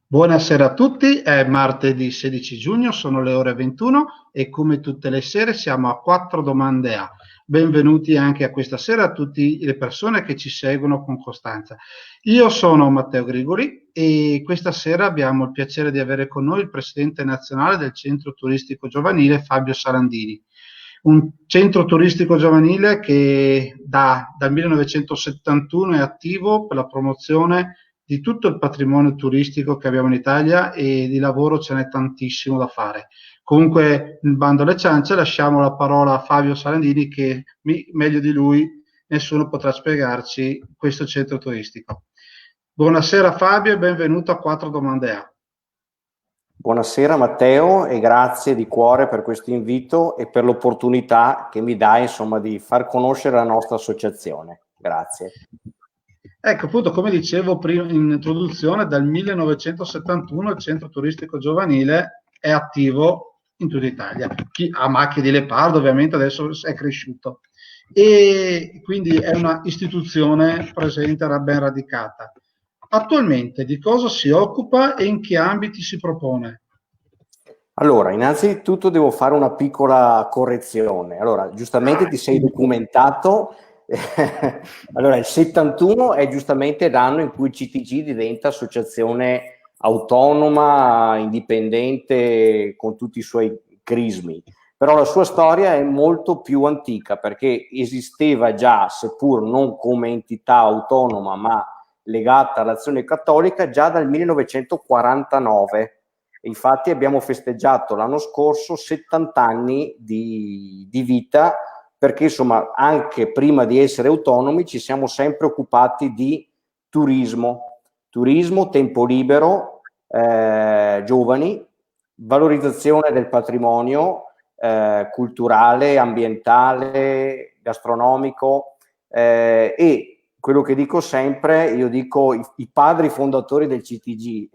Buonasera a tutti, è martedì 16 giugno, sono le ore 21 e come tutte le sere siamo a 4 domande A. Benvenuti anche a questa sera a tutte le persone che ci seguono con costanza. Io sono Matteo Grigoli e questa sera abbiamo il piacere di avere con noi il presidente nazionale del Centro Turistico Giovanile, Fabio Sarandini. Un centro turistico giovanile che dal 1971 è attivo per la promozione di tutto il patrimonio turistico che abbiamo in Italia e di lavoro ce n'è tantissimo da fare. Comunque, il bando alle ciance, lasciamo la parola a Fabio Sarandini che meglio di lui nessuno potrà spiegarci questo centro turistico. Buonasera Fabio e benvenuto a 4 domande A. Buonasera Matteo e grazie di cuore per questo invito e per l'opportunità che mi dai, insomma, di far conoscere la nostra associazione. Grazie. Ecco, appunto, come dicevo prima in introduzione, dal 1971 il centro turistico giovanile è attivo in tutta Italia. Chi ha macchie di leopardo ovviamente adesso è cresciuto e quindi è una istituzione presente, ben radicata. Attualmente di cosa si occupa e in che ambiti si propone? Allora, innanzitutto devo fare una piccola correzione. Allora, giustamente ti sei documentato. Allora, il 71 è giustamente l'anno in cui il CTG diventa associazione autonoma, indipendente, con tutti i suoi crismi. Però la sua storia è molto più antica perché esisteva già, seppur non come entità autonoma, ma legata all'azione cattolica, già dal 1949. Infatti abbiamo festeggiato l'anno scorso 70 anni di vita, perché insomma anche prima di essere autonomi ci siamo sempre occupati di turismo, tempo libero, giovani, valorizzazione del patrimonio culturale, ambientale, gastronomico e quello che dico sempre, io dico i padri fondatori del CTG,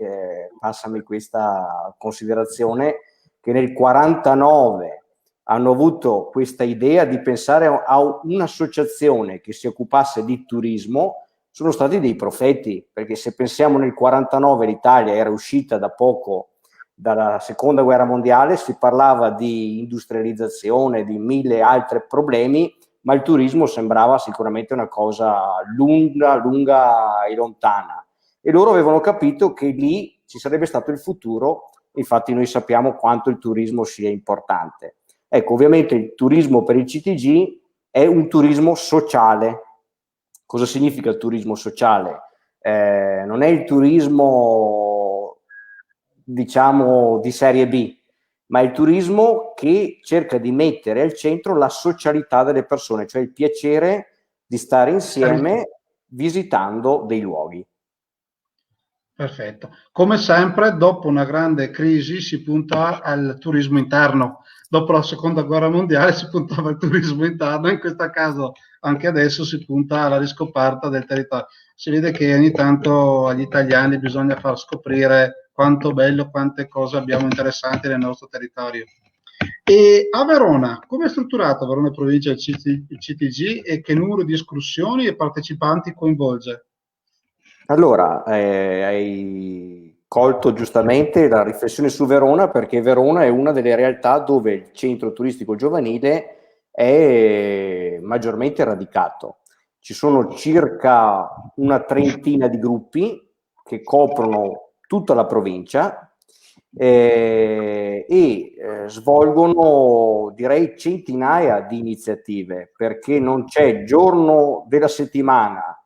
passami questa considerazione, che nel 49 hanno avuto questa idea di pensare a un'associazione che si occupasse di turismo, sono stati dei profeti, perché se pensiamo nel 49 l'Italia era uscita da poco dalla seconda guerra mondiale, si parlava di industrializzazione, di mille altri problemi, ma il turismo sembrava sicuramente una cosa lunga e lontana. E loro avevano capito che lì ci sarebbe stato il futuro, infatti noi sappiamo quanto il turismo sia importante. Ecco, ovviamente il turismo per il CTG è un turismo sociale. Cosa significa il turismo sociale? Non è il turismo, diciamo, di serie B, ma è il turismo che cerca di mettere al centro la socialità delle persone, cioè il piacere di stare insieme visitando dei luoghi. Perfetto. Come sempre, dopo una grande crisi si punta al turismo interno. Dopo la seconda guerra mondiale si puntava al turismo interno, in questo caso anche adesso si punta alla riscoperta del territorio. Si vede che ogni tanto agli italiani bisogna far scoprire quanto bello, quante cose abbiamo interessanti nel nostro territorio. E a Verona, come è strutturato Verona Provincia il CTG e che numero di escursioni e partecipanti coinvolge? Allora, hai colto giustamente la riflessione su Verona, perché Verona è una delle realtà dove il centro turistico giovanile è maggiormente radicato. Ci sono circa una trentina di gruppi che coprono tutta la provincia svolgono, direi, centinaia di iniziative, perché non c'è giorno della settimana,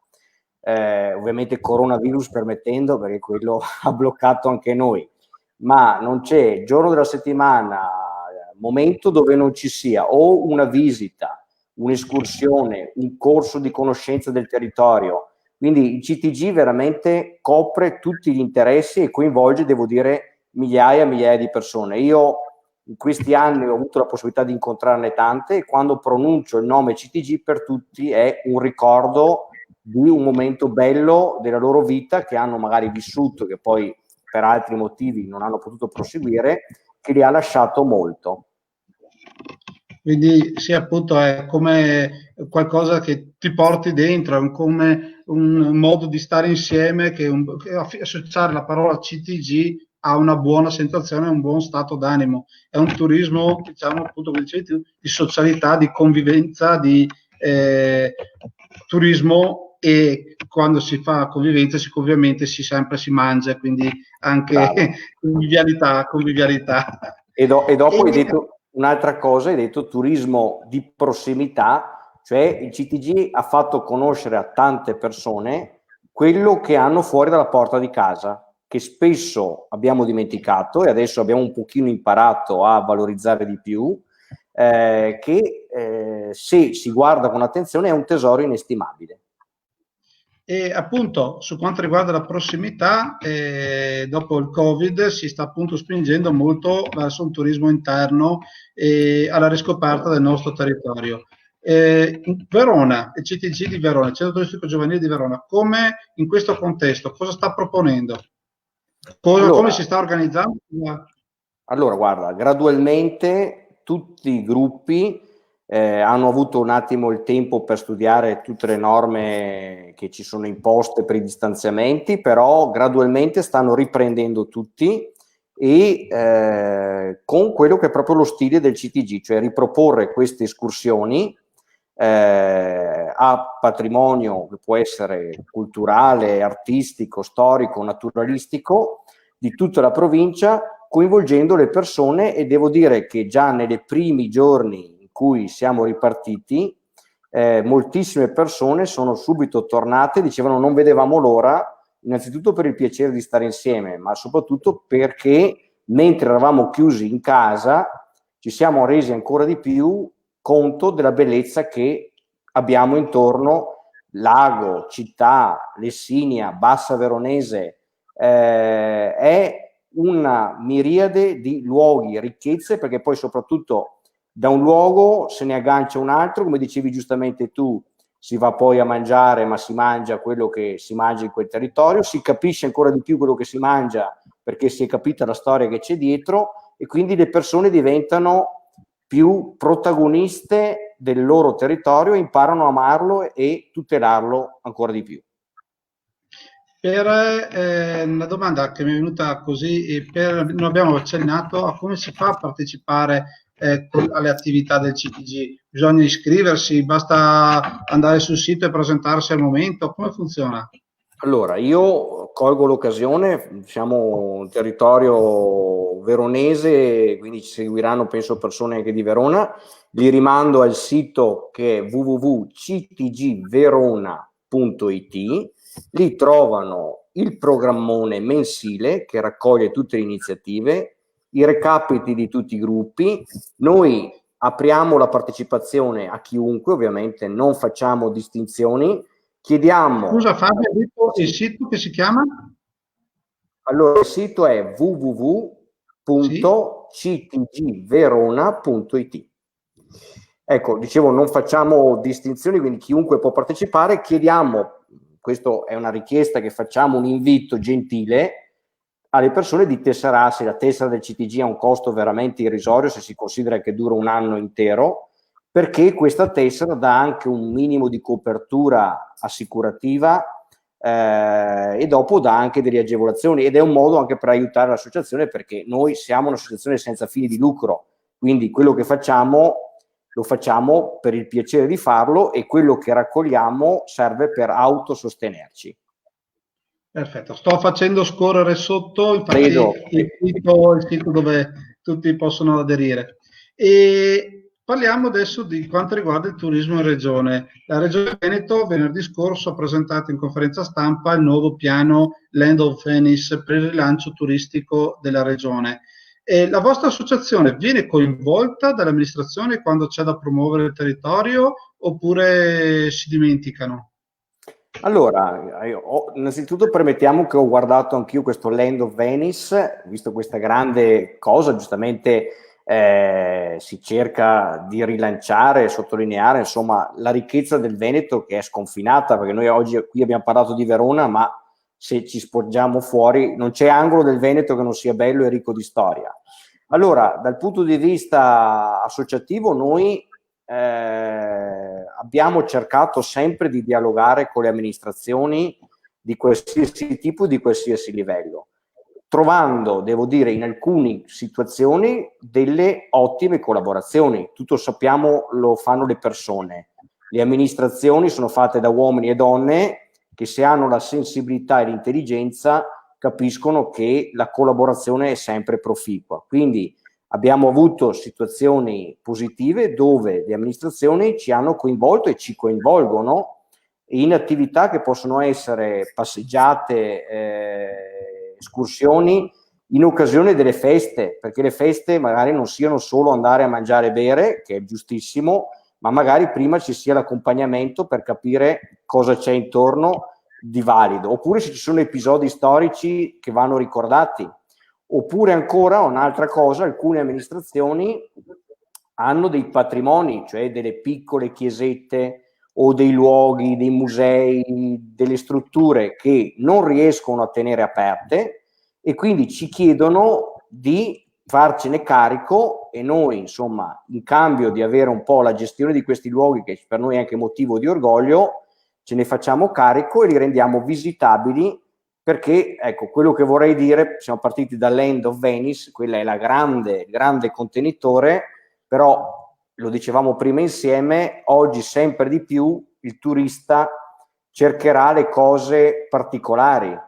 ovviamente coronavirus permettendo, perché quello ha bloccato anche noi, ma non c'è giorno della settimana, momento dove non ci sia o una visita, un'escursione, un corso di conoscenza del territorio. Quindi il CTG veramente copre tutti gli interessi e coinvolge, devo dire, migliaia e migliaia di persone. Io in questi anni ho avuto la possibilità di incontrarne tante e quando pronuncio il nome CTG per tutti è un ricordo di un momento bello della loro vita che hanno magari vissuto, che poi per altri motivi non hanno potuto proseguire, che li ha lasciato molto. Quindi sì, appunto è come qualcosa che ti porti dentro, è come un modo di stare insieme che associare la parola CTG a una buona sensazione, a un buon stato d'animo. È un turismo, diciamo appunto, come dicevi tu, di socialità, di convivenza, di turismo, e quando si fa convivenza ovviamente sempre si mangia, quindi anche Bravo. convivialità, convivialità. E dopo hai E, detto un'altra cosa, hai detto turismo di prossimità, cioè il CTG ha fatto conoscere a tante persone quello che hanno fuori dalla porta di casa, che spesso abbiamo dimenticato e adesso abbiamo un pochino imparato a valorizzare di più, che se si guarda con attenzione è un tesoro inestimabile. E appunto su quanto riguarda la prossimità, dopo il Covid si sta appunto spingendo molto verso un turismo interno e alla riscoperta del nostro territorio. Verona, il CTG di Verona, il Centro Turistico Giovanile di Verona, come in questo contesto, cosa sta proponendo? Come Allora, si sta organizzando? Allora, guarda, gradualmente tutti i gruppi hanno avuto un attimo il tempo per studiare tutte le norme che ci sono imposte per i distanziamenti, però gradualmente stanno riprendendo tutti e con quello che è proprio lo stile del CTG, cioè riproporre queste escursioni a patrimonio che può essere culturale, artistico, storico, naturalistico di tutta la provincia, coinvolgendo le persone, e devo dire che già nei primi giorni in cui siamo ripartiti, moltissime persone sono subito tornate, dicevano non vedevamo l'ora, innanzitutto per il piacere di stare insieme, ma soprattutto perché mentre eravamo chiusi in casa ci siamo resi ancora di più conto della bellezza che abbiamo intorno, lago, città, Lessinia, Bassa Veronese, è una miriade di luoghi, ricchezze, perché poi soprattutto da un luogo se ne aggancia un altro, come dicevi giustamente tu, si va poi a mangiare, ma si mangia quello che si mangia in quel territorio, si capisce ancora di più quello che si mangia perché si è capita la storia che c'è dietro, e quindi le persone diventano più protagoniste del loro territorio, imparano a amarlo e tutelarlo ancora di più. Per una domanda che mi è venuta così, non abbiamo accennato a come si fa a partecipare alle attività del CTG. Bisogna iscriversi, basta andare sul sito e presentarsi al momento, come funziona? Allora, io colgo l'occasione, siamo un territorio veronese, quindi ci seguiranno penso persone anche di Verona, li rimando al sito che è www.ctgverona.it, lì trovano il programmone mensile che raccoglie tutte le iniziative, i recapiti di tutti i gruppi, noi apriamo la partecipazione a chiunque, ovviamente non facciamo distinzioni. Chiediamo, Scusa Fabio, hai detto il sì, sito che si chiama? allora il sito è Sì. www.ctgverona.it. Ecco, dicevo, non facciamo distinzioni, quindi chiunque può partecipare. Chiediamo, questa è una richiesta che facciamo, un invito gentile alle persone di tesserarsi. La tessera del CTG ha un costo veramente irrisorio se si considera che dura un anno intero, perché questa tessera dà anche un minimo di copertura assicurativa, e dopo dà anche delle agevolazioni, ed è un modo anche per aiutare l'associazione, perché noi siamo un'associazione senza fini di lucro, quindi quello che facciamo lo facciamo per il piacere di farlo, e quello che raccogliamo serve per autosostenerci. Perfetto, sto facendo scorrere sotto, infatti Vedo. il sito dove tutti possono aderire. E parliamo adesso di quanto riguarda il turismo in regione. La Regione Veneto venerdì scorso ha presentato in conferenza stampa il nuovo piano Land of Venice per il rilancio turistico della regione. E la vostra associazione viene coinvolta dall'amministrazione quando c'è da promuovere il territorio oppure si dimenticano? Allora, innanzitutto permettiamo che ho guardato anch'io questo Land of Venice, visto questa grande cosa, giustamente si cerca di rilanciare e sottolineare, insomma, la ricchezza del Veneto, che è sconfinata, perché noi oggi qui abbiamo parlato di Verona, ma se ci sporgiamo fuori non c'è angolo del Veneto che non sia bello e ricco di storia. Allora, dal punto di vista associativo, noi abbiamo cercato sempre di dialogare con le amministrazioni di qualsiasi tipo, di qualsiasi livello, trovando, devo dire, in alcune situazioni delle ottime collaborazioni. Tutto sappiamo, lo fanno le persone. Le amministrazioni sono fatte da uomini e donne che, se hanno la sensibilità e l'intelligenza, capiscono che la collaborazione è sempre proficua. Quindi abbiamo avuto situazioni positive dove le amministrazioni ci hanno coinvolto e ci coinvolgono in attività che possono essere passeggiate, escursioni in occasione delle feste, perché le feste magari non siano solo andare a mangiare e bere, che è giustissimo, ma magari prima ci sia l'accompagnamento per capire cosa c'è intorno di valido, oppure se ci sono episodi storici che vanno ricordati, oppure ancora un'altra cosa, alcune amministrazioni hanno dei patrimoni, cioè delle piccole chiesette o dei luoghi, dei musei, delle strutture che non riescono a tenere aperte e quindi ci chiedono di farcene carico, e noi, insomma, in cambio di avere un po' la gestione di questi luoghi, che per noi è anche motivo di orgoglio, ce ne facciamo carico e li rendiamo visitabili, perché, ecco, quello che vorrei dire, siamo partiti dall'End of Venice, quella è la grande contenitore, però lo dicevamo prima insieme, oggi sempre di più il turista cercherà le cose particolari,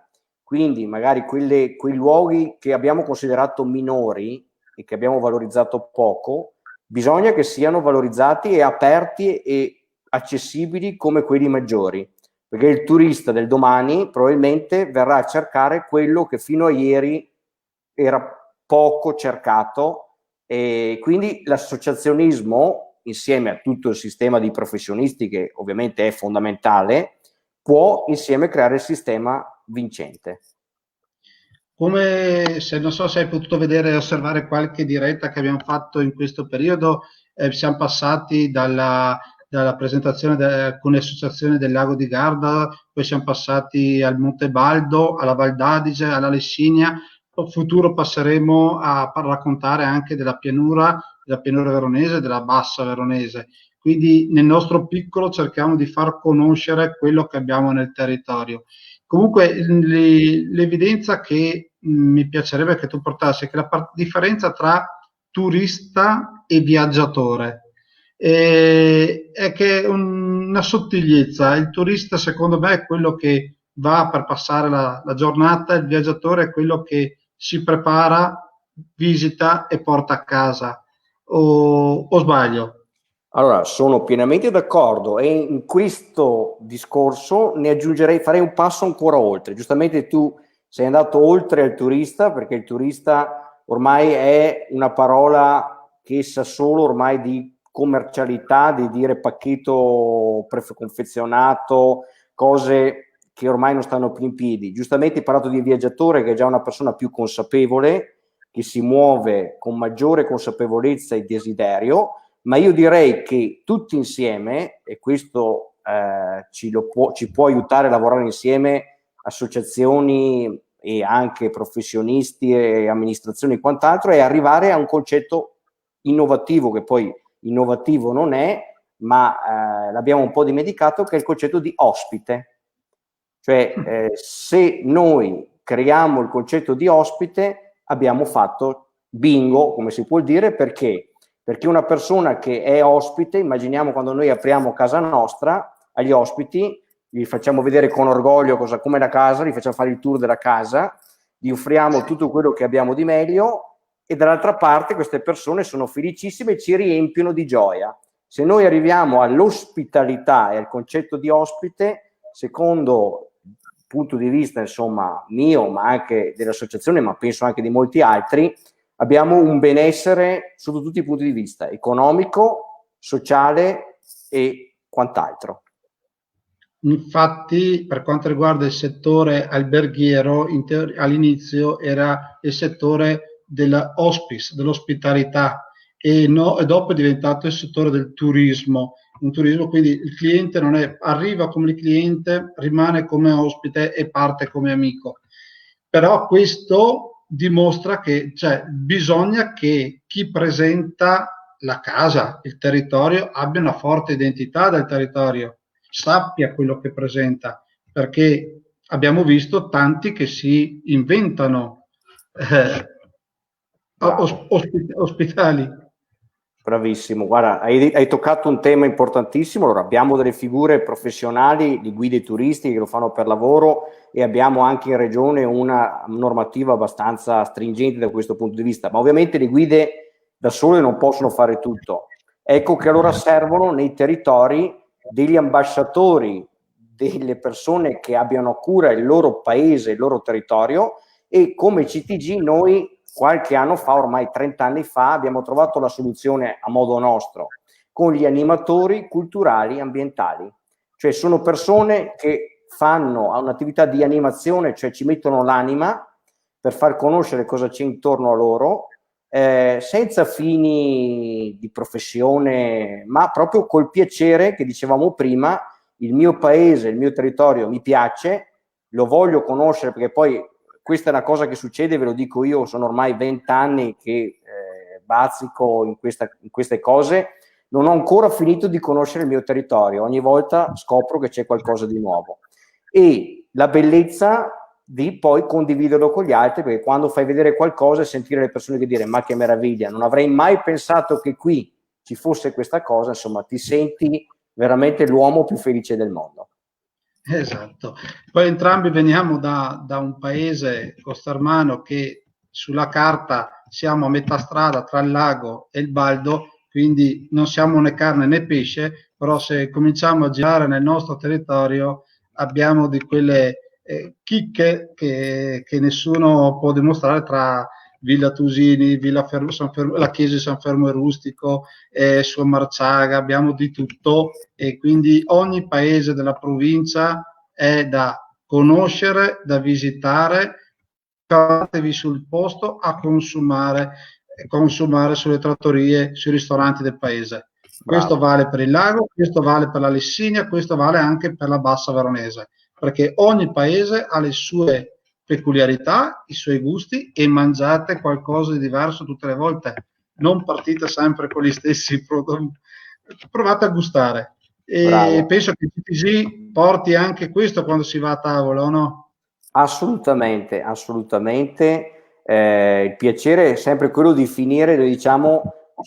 quindi magari quei luoghi che abbiamo considerato minori e che abbiamo valorizzato poco, bisogna che siano valorizzati e aperti e accessibili come quelli maggiori, perché il turista del domani probabilmente verrà a cercare quello che fino a ieri era poco cercato, e quindi l'associazionismo, insieme a tutto il sistema di professionisti che ovviamente è fondamentale, può insieme creare il sistema vincente. Come se non so se hai potuto vedere e osservare qualche diretta che abbiamo fatto in questo periodo, siamo passati dalla presentazione di alcune associazioni del Lago di Garda, poi siamo passati al Monte Baldo, alla Val d'Adige, alla Lessinia. In futuro passeremo a raccontare anche della pianura veronese e della bassa veronese. Quindi nel nostro piccolo cerchiamo di far conoscere quello che abbiamo nel territorio. Comunque l'evidenza che mi piacerebbe che tu portassi è che la differenza tra turista e viaggiatore è che è una sottigliezza. Il turista, secondo me, è quello che va per passare la giornata, il viaggiatore è quello che si prepara, visita e porta a casa. O sbaglio? Allora, sono pienamente d'accordo, e in questo discorso ne aggiungerei, farei un passo ancora oltre. Giustamente tu sei andato oltre al turista, perché il turista ormai è una parola che sa solo ormai di commercialità, di dire pacchetto preconfezionato, cose che ormai non stanno più in piedi. Giustamente hai parlato di viaggiatore, che è già una persona più consapevole, che si muove con maggiore consapevolezza e desiderio, ma io direi che tutti insieme, e questo ci può aiutare a lavorare insieme, associazioni e anche professionisti e amministrazioni e quant'altro, è arrivare a un concetto innovativo, che poi innovativo non è, ma l'abbiamo un po' dimenticato, che è il concetto di ospite. Cioè, se noi creiamo il concetto di ospite, abbiamo fatto bingo, come si può dire, perché una persona che è ospite, immaginiamo quando noi apriamo casa nostra, agli ospiti gli facciamo vedere con orgoglio com'è la casa, gli facciamo fare il tour della casa, gli offriamo tutto quello che abbiamo di meglio, e dall'altra parte queste persone sono felicissime e ci riempiono di gioia. Se noi arriviamo all'ospitalità e al concetto di ospite, secondo il punto di vista, insomma, mio, ma anche dell'associazione, ma penso anche di molti altri, abbiamo un benessere sotto tutti i punti di vista, economico, sociale e quant'altro. Infatti, per quanto riguarda il settore alberghiero, all'inizio era il settore dell'hospice, dell'ospitalità, e dopo è diventato il settore del turismo. Un turismo, quindi il cliente non arriva come cliente, rimane come ospite e parte come amico. Però questo dimostra che bisogna che chi presenta la casa, il territorio, abbia una forte identità del territorio, sappia quello che presenta, perché abbiamo visto tanti che si inventano ospitali. Bravissimo, guarda, hai toccato un tema importantissimo. Allora, abbiamo delle figure professionali di guide turistiche che lo fanno per lavoro e abbiamo anche in regione una normativa abbastanza stringente da questo punto di vista, ma ovviamente le guide da sole non possono fare tutto. Ecco che allora servono nei territori degli ambasciatori, delle persone che abbiano a cura il loro paese, il loro territorio, e come CTG noi qualche anno fa, ormai 30 anni fa, abbiamo trovato la soluzione a modo nostro con gli animatori culturali ambientali, cioè sono persone che fanno un'attività di animazione, cioè ci mettono l'anima per far conoscere cosa c'è intorno a loro, senza fini di professione, ma proprio col piacere che dicevamo prima, il mio paese, il mio territorio mi piace, lo voglio conoscere, perché poi questa è una cosa che succede, ve lo dico io, sono ormai 20 anni che bazzico in queste cose, non ho ancora finito di conoscere il mio territorio, ogni volta scopro che c'è qualcosa di nuovo. E la bellezza di poi condividerlo con gli altri, perché quando fai vedere qualcosa e sentire le persone che dire ma che meraviglia, non avrei mai pensato che qui ci fosse questa cosa, insomma ti senti veramente l'uomo più felice del mondo. Esatto, poi entrambi veniamo da un paese costermano che sulla carta siamo a metà strada tra il lago e il Baldo, quindi non siamo né carne né pesce, però se cominciamo a girare nel nostro territorio abbiamo di quelle chicche che nessuno può dimostrare tra Villa Tusini, la chiesa di San Fermo e Rustico, su Marciaga, abbiamo di tutto e quindi ogni paese della provincia è da conoscere, da visitare, trovatevi sul posto a consumare sulle trattorie, sui ristoranti del paese. Questo vale per il lago, questo vale per la Lessinia, questo vale anche per la Bassa Veronese, perché ogni paese ha le sue peculiarità, i suoi gusti e mangiate qualcosa di diverso tutte le volte, non partite sempre con gli stessi prodotti, provate a gustare. E Bravo. penso che TTG porti anche questo quando si va a tavola, o no? Assolutamente, assolutamente. Il piacere è sempre quello di finire, diciamo,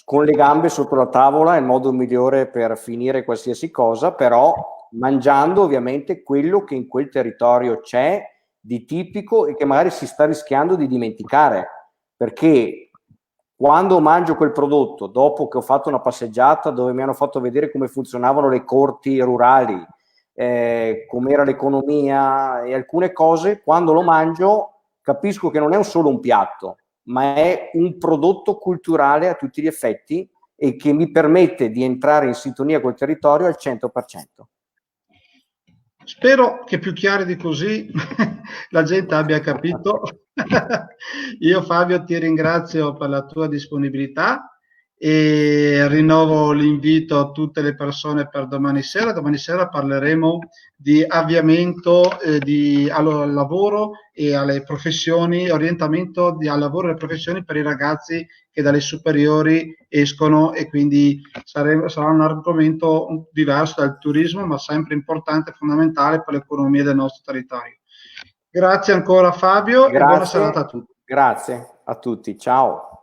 con le gambe sotto la tavola, è il modo migliore per finire qualsiasi cosa, però mangiando ovviamente quello che in quel territorio c'è di tipico e che magari si sta rischiando di dimenticare, perché quando mangio quel prodotto, dopo che ho fatto una passeggiata dove mi hanno fatto vedere come funzionavano le corti rurali, com'era l'economia e alcune cose, quando lo mangio capisco che non è solo un piatto, ma è un prodotto culturale a tutti gli effetti e che mi permette di entrare in sintonia col territorio al 100%. Spero che più chiaro di così la gente abbia capito. Io Fabio ti ringrazio per la tua disponibilità e rinnovo l'invito a tutte le persone per domani sera. Domani sera parleremo di avviamento al lavoro e alle professioni, orientamento al lavoro e alle professioni per i ragazzi che dalle superiori escono e quindi sarà un argomento diverso dal turismo, ma sempre importante e fondamentale per l'economia del nostro territorio. Grazie ancora Fabio e buona serata a tutti. Grazie a tutti, ciao.